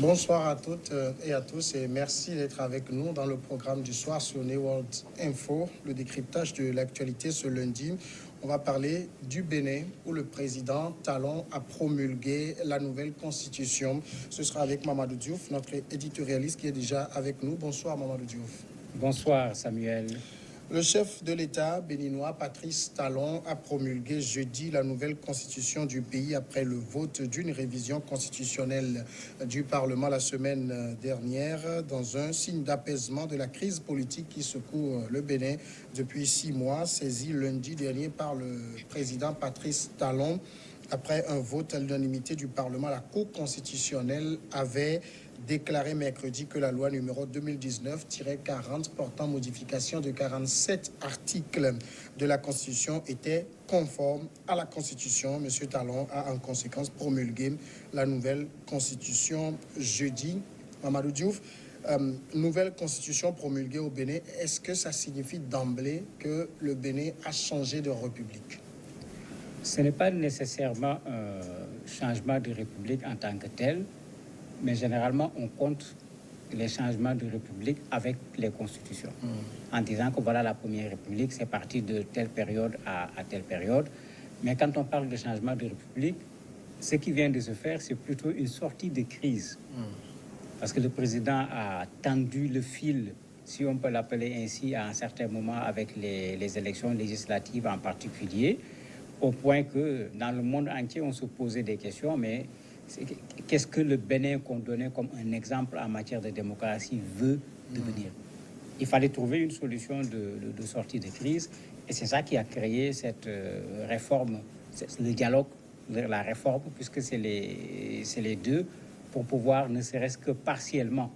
Bonsoir à toutes et à tous et merci d'être avec nous dans le programme du soir sur New World Info, le décryptage de l'actualité ce lundi. On va parler du Bénin où le président Talon a promulgué la nouvelle constitution. Ce sera avec Mamadou Diouf, notre éditorialiste qui est déjà avec nous. Bonsoir Mamadou Diouf. Bonsoir Samuel. Le chef de l'État béninois, Patrice Talon, a promulgué jeudi la nouvelle constitution du pays après le vote d'une révision constitutionnelle du Parlement la semaine dernière, dans un signe d'apaisement de la crise politique qui secoue le Bénin depuis 6 mois, saisi lundi dernier par le président Patrice Talon. Après un vote à l'unanimité du Parlement, la Cour constitutionnelle avait déclaré mercredi que la loi numéro 2019-40 portant modification de 47 articles de la Constitution était conforme à la Constitution. M. Talon a en conséquence promulgué la nouvelle Constitution jeudi. Mamadou Diouf, nouvelle Constitution promulguée au Bénin, est-ce que ça signifie d'emblée que le Bénin a changé de république? Ce n'est pas nécessairement un changement de république en tant que tel, mais généralement, on compte les changements de république avec les constitutions. En disant que voilà, la première république, c'est parti de telle période à telle période. Mais quand on parle de changement de république, ce qui vient de se faire, c'est plutôt une sortie de crise. Parce que le président a tendu le fil, si on peut l'appeler ainsi, à un certain moment avec les élections législatives en particulier, au point que dans le monde entier, on se posait des questions, mais qu'est-ce que le Bénin, qu'on donnait comme un exemple en matière de démocratie, veut devenir? Il fallait trouver une solution de sortie de crise, et c'est ça qui a créé cette réforme, le dialogue, la réforme, puisque c'est les deux, pour pouvoir, ne serait-ce que partiellement,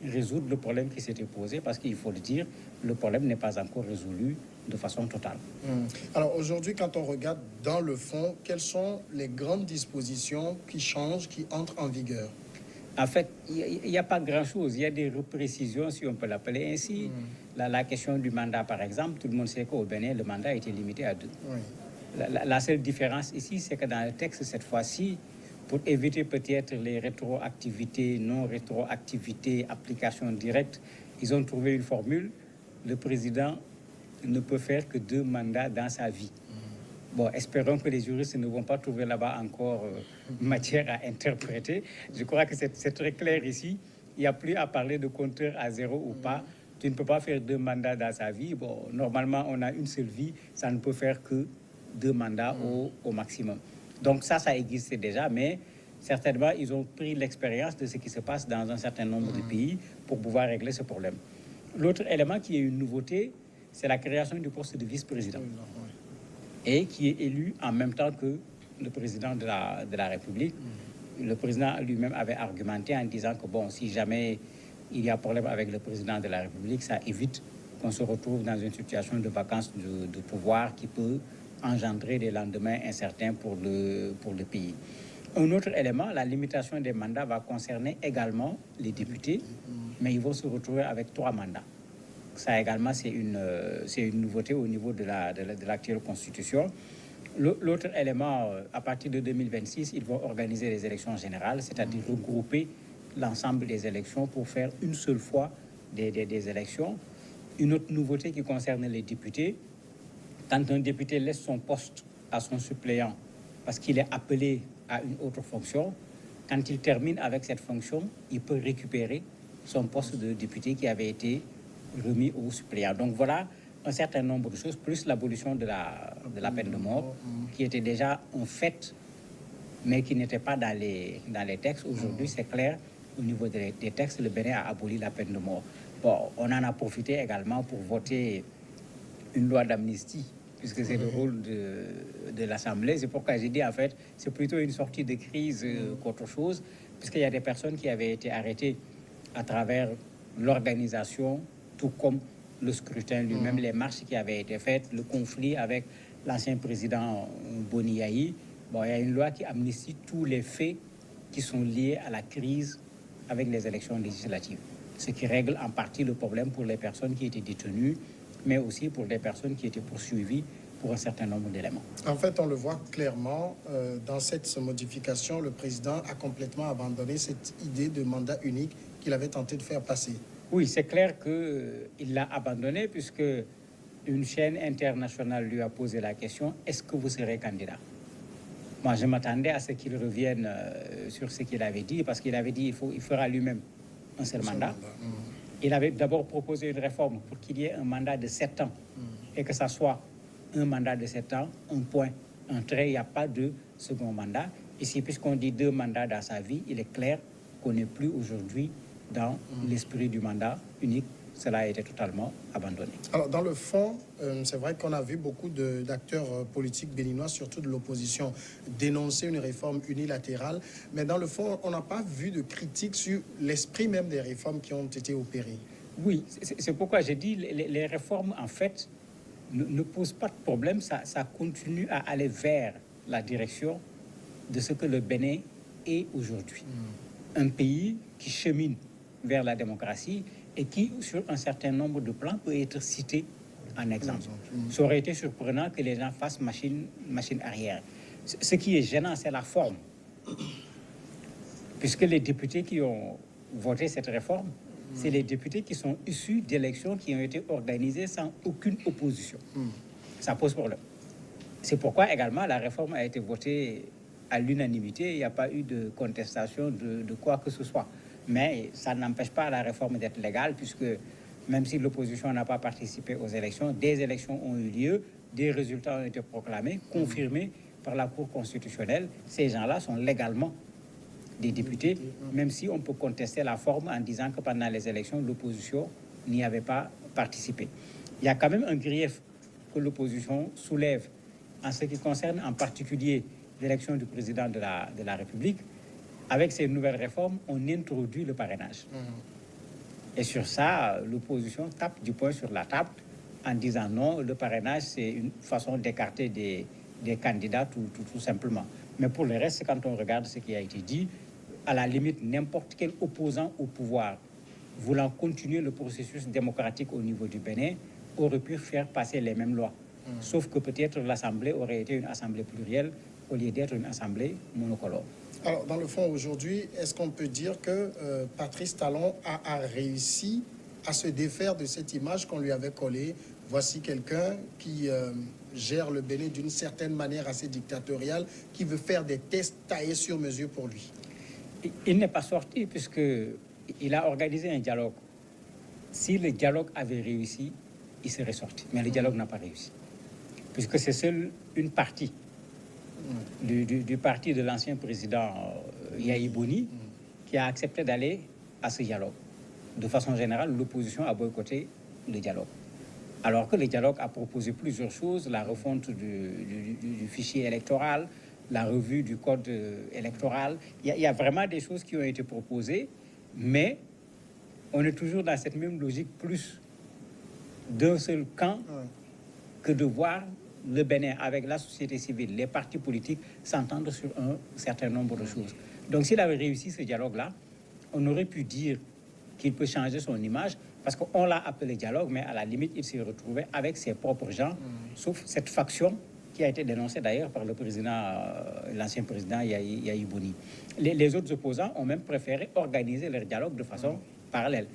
résoudre le problème qui s'était posé, parce qu'il faut le dire, le problème n'est pas encore résolu de façon totale. Alors aujourd'hui, quand on regarde dans le fond, quelles sont les grandes dispositions qui changent, qui entrent en vigueur? En fait, il n'y a pas grand-chose. Il y a des reprécisions, si on peut l'appeler ainsi. La question du mandat, par exemple, tout le monde sait qu'au Bénin, le mandat a été limité à 2. La seule différence ici, c'est que dans le texte, cette fois-ci, pour éviter peut-être les rétroactivités, non-rétroactivités, applications directes, ils ont trouvé une formule. Le président ne peut faire que 2 mandats dans sa vie. Bon, espérons que les juristes ne vont pas trouver là-bas encore matière à interpréter. Je crois que c'est très clair ici. Il n'y a plus à parler de compteur à 0 ou pas. Tu ne peux pas faire 2 mandats dans sa vie. Bon, normalement, on a une seule vie. Ça ne peut faire que 2 mandats au maximum. Donc ça existe déjà, mais certainement, ils ont pris l'expérience de ce qui se passe dans un certain nombre de pays pour pouvoir régler ce problème. L'autre élément qui est une nouveauté, c'est la création du poste de vice-président, et qui est élu en même temps que le président de la République. Le président lui-même avait argumenté en disant que bon, si jamais il y a problème avec le président de la République, ça évite qu'on se retrouve dans une situation de vacance de pouvoir qui peut engendrer des lendemains incertains pour le pays. Un autre élément, la limitation des mandats va concerner également les députés, mais ils vont se retrouver avec 3 mandats. Ça également, c'est une nouveauté au niveau de l'actuelle constitution. L'autre élément, à partir de 2026, ils vont organiser les élections générales, c'est-à-dire regrouper l'ensemble des élections pour faire une seule fois des élections. Une autre nouveauté qui concerne les députés, quand un député laisse son poste à son suppléant parce qu'il est appelé à une autre fonction, quand il termine avec cette fonction, il peut récupérer son poste de député qui avait été remis au suppléant. Donc voilà un certain nombre de choses, plus l'abolition de la peine de mort, qui était déjà un fait, mais qui n'était pas dans les textes. Aujourd'hui, c'est clair, au niveau des textes, le Bénin a aboli la peine de mort. Bon, on en a profité également pour voter une loi d'amnistie, puisque c'est le rôle de l'Assemblée. C'est pourquoi j'ai dit, en fait, c'est plutôt une sortie de crise qu'autre chose, puisqu'il y a des personnes qui avaient été arrêtées à travers l'organisation, tout comme le scrutin lui-même, les marches qui avaient été faites, le conflit avec l'ancien président Boni Yayi. Bon, il y a une loi qui amnistie tous les faits qui sont liés à la crise avec les élections législatives, ce qui règle en partie le problème pour les personnes qui étaient détenues, mais aussi pour les personnes qui étaient poursuivies pour un certain nombre d'éléments. En fait, on le voit clairement, dans cette modification, le président a complètement abandonné cette idée de mandat unique qu'il avait tenté de faire passer. Oui, c'est clair qu'il l'a abandonné puisque une chaîne internationale lui a posé la question, est-ce que vous serez candidat? Moi, je m'attendais à ce qu'il revienne sur ce qu'il avait dit, parce qu'il avait dit qu'il fera lui-même un seul mandat. Il avait d'abord proposé une réforme pour qu'il y ait un mandat de 7 ans et que ça soit un mandat de 7 ans, un point, un trait, il n'y a pas de second mandat. Ici, puisqu'on dit 2 mandats dans sa vie, il est clair qu'on n'est plus aujourd'hui dans l'esprit du mandat unique. Cela a été totalement abandonné. Alors, dans le fond, c'est vrai qu'on a vu beaucoup d'acteurs politiques béninois, surtout de l'opposition, dénoncer une réforme unilatérale. Mais dans le fond, on n'a pas vu de critique sur l'esprit même des réformes qui ont été opérées. Oui, c'est pourquoi j'ai dit les réformes, en fait, ne posent pas de problème. Ça continue à aller vers la direction de ce que le Bénin est aujourd'hui. Un pays qui chemine vers la démocratie et qui, sur un certain nombre de plans, peut être cité en exemple. Ça aurait été surprenant que les gens fassent machine arrière. Ce qui est gênant, c'est la forme. Puisque les députés qui ont voté cette réforme, c'est les députés qui sont issus d'élections qui ont été organisées sans aucune opposition. Ça pose problème. C'est pourquoi également la réforme a été votée à l'unanimité. Il n'y a pas eu de contestation de quoi que ce soit. Mais ça n'empêche pas la réforme d'être légale, puisque même si l'opposition n'a pas participé aux élections, des élections ont eu lieu, des résultats ont été proclamés, confirmés par la Cour constitutionnelle. Ces gens-là sont légalement des députés, même si on peut contester la forme en disant que pendant les élections, l'opposition n'y avait pas participé. Il y a quand même un grief que l'opposition soulève en ce qui concerne en particulier l'élection du président de la République. Avec ces nouvelles réformes, on introduit le parrainage. Et sur ça, l'opposition tape du poing sur la table en disant non, le parrainage, c'est une façon d'écarter des candidats tout simplement. Mais pour le reste, quand on regarde ce qui a été dit, à la limite, n'importe quel opposant au pouvoir voulant continuer le processus démocratique au niveau du Bénin aurait pu faire passer les mêmes lois. Sauf que peut-être l'Assemblée aurait été une assemblée plurielle au lieu d'être une assemblée monocolore. Alors, dans le fond, aujourd'hui, est-ce qu'on peut dire que Patrice Talon a réussi à se défaire de cette image qu'on lui avait collée? Voici quelqu'un qui gère le Bénin d'une certaine manière assez dictatoriale, qui veut faire des tests taillés sur mesure pour lui. Il n'est pas sorti puisqu'il a organisé un dialogue. Si le dialogue avait réussi, il serait sorti. Mais le dialogue n'a pas réussi. Puisque c'est seule une partie du parti de l'ancien président Yahi Boni qui a accepté d'aller à ce dialogue. De façon générale, l'opposition a boycotté le dialogue. Alors que le dialogue a proposé plusieurs choses, la refonte du fichier électoral, la revue du code électoral. Il y a vraiment des choses qui ont été proposées, mais on est toujours dans cette même logique plus d'un seul camp que de voir le Bénin avec la société civile, les partis politiques s'entendre sur un certain nombre de choses. Donc s'il avait réussi ce dialogue-là, on aurait pu dire qu'il peut changer son image parce qu'on l'a appelé dialogue, mais à la limite, il s'est retrouvé avec ses propres gens, sauf cette faction qui a été dénoncée d'ailleurs par le président, l'ancien président Yahi Boni. Les autres opposants ont même préféré organiser leur dialogue de façon parallèle.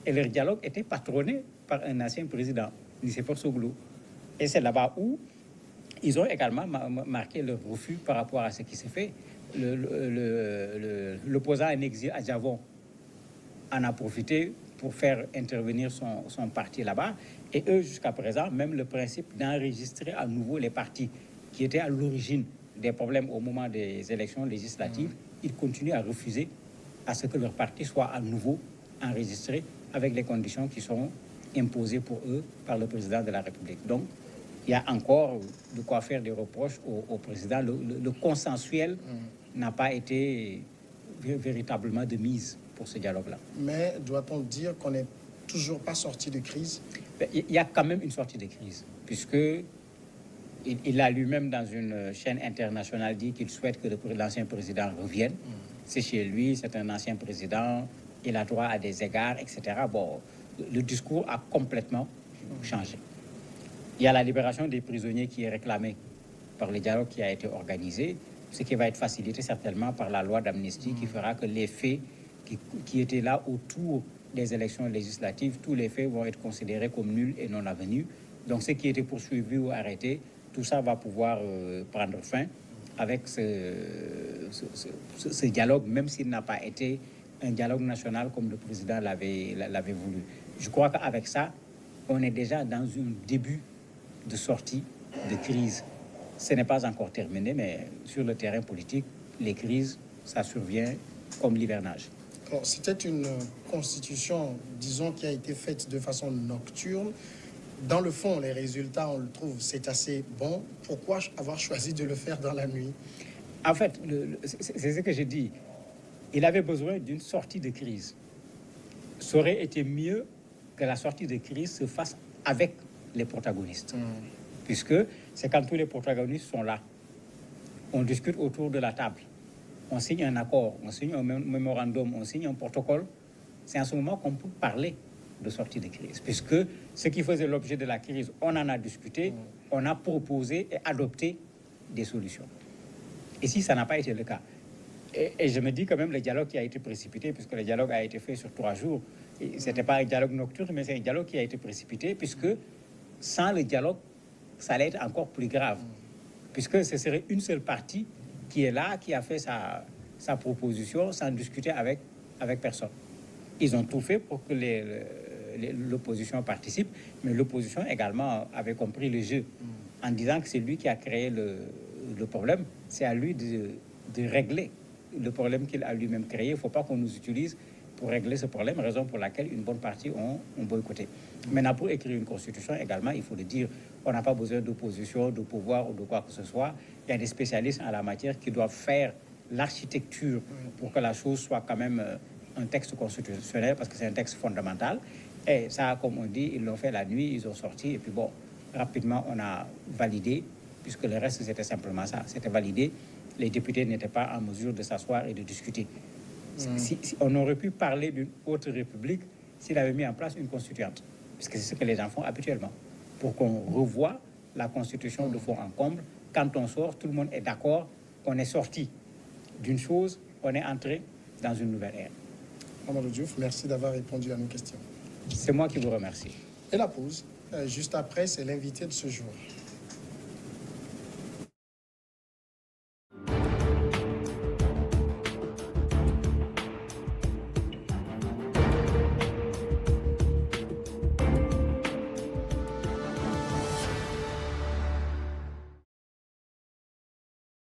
Et leur dialogue était patronné par un ancien président, Nicéphore Soglou. Et c'est là-bas où ils ont également marqué leur refus par rapport à ce qui s'est fait. L'opposant en exil à Javon en a profité pour faire intervenir son parti là-bas. Et eux, jusqu'à présent, même le principe d'enregistrer à nouveau les partis qui étaient à l'origine des problèmes au moment des élections législatives, ils continuent à refuser à ce que leur parti soit à nouveau enregistré avec les conditions qui sont imposées pour eux par le président de la République. Donc, il y a encore de quoi faire des reproches au président. Le consensuel n'a pas été véritablement de mise pour ce dialogue-là. Mais doit-on dire qu'on n'est toujours pas sorti de crise? Il y a quand même une sortie de crise, puisque il a lui-même dans une chaîne internationale dit qu'il souhaite que l'ancien président revienne. C'est chez lui, c'est un ancien président, il a droit à des égards, etc. Bon, le discours a complètement changé. Il y a la libération des prisonniers qui est réclamée par le dialogue qui a été organisé, ce qui va être facilité certainement par la loi d'amnistie qui fera que les faits qui étaient là autour des élections législatives, tous les faits vont être considérés comme nuls et non avenus. Donc ce qui était poursuivi ou arrêté, tout ça va pouvoir prendre fin avec ce dialogue, même s'il n'a pas été un dialogue national comme le président l'avait voulu. Je crois qu'avec ça, on est déjà dans un début de sortie de crise. Ce n'est pas encore terminé, mais sur le terrain politique, les crises, ça survient comme l'hivernage. C'était une constitution, disons, qui a été faite de façon nocturne. Dans le fond, les résultats, on le trouve, c'est assez bon. Pourquoi avoir choisi de le faire dans la nuit? En fait, c'est ce que j'ai dit. Il avait besoin d'une sortie de crise. Ça aurait été mieux que la sortie de crise se fasse avec les protagonistes. Puisque c'est quand tous les protagonistes sont là. On discute autour de la table. On signe un accord, on signe un mémorandum, on signe un protocole. C'est en ce moment qu'on peut parler de sortie de crise. Puisque ce qui faisait l'objet de la crise, on en a discuté, on a proposé et adopté des solutions. Ici, ça n'a pas été le cas. Et je me dis quand même le dialogue qui a été précipité, puisque le dialogue a été fait sur 3 jours. Ce n'était pas un dialogue nocturne, mais c'est un dialogue qui a été précipité, puisque sans le dialogue, ça allait être encore plus grave. Puisque ce serait une seule partie qui est là, qui a fait sa proposition sans discuter avec personne. Ils ont tout fait pour que l'opposition participe, mais l'opposition également avait compris le jeu en disant que c'est lui qui a créé le problème. C'est à lui de régler le problème qu'il a lui-même créé. Il ne faut pas qu'on nous utilise pour régler ce problème, raison pour laquelle une bonne partie ont boycotté. Maintenant, pour écrire une constitution également, il faut le dire, on n'a pas besoin d'opposition, de pouvoir ou de quoi que ce soit. Il y a des spécialistes en la matière qui doivent faire l'architecture pour que la chose soit quand même un texte constitutionnel, parce que c'est un texte fondamental. Et ça, comme on dit, ils l'ont fait la nuit, ils ont sorti, et puis bon, rapidement, on a validé, puisque le reste, c'était simplement ça. C'était validé. Les députés n'étaient pas en mesure de s'asseoir et de discuter. Si on aurait pu parler d'une autre république s'il avait mis en place une constituante, puisque c'est ce que les gens font habituellement, pour qu'on revoie la constitution de fond en comble. Quand on sort, tout le monde est d'accord qu'on est sorti d'une chose, on est entré dans une nouvelle ère. Amadou Diouf, merci d'avoir répondu à nos questions. C'est moi qui vous remercie. Et la pause, juste après, c'est l'invité de ce jour.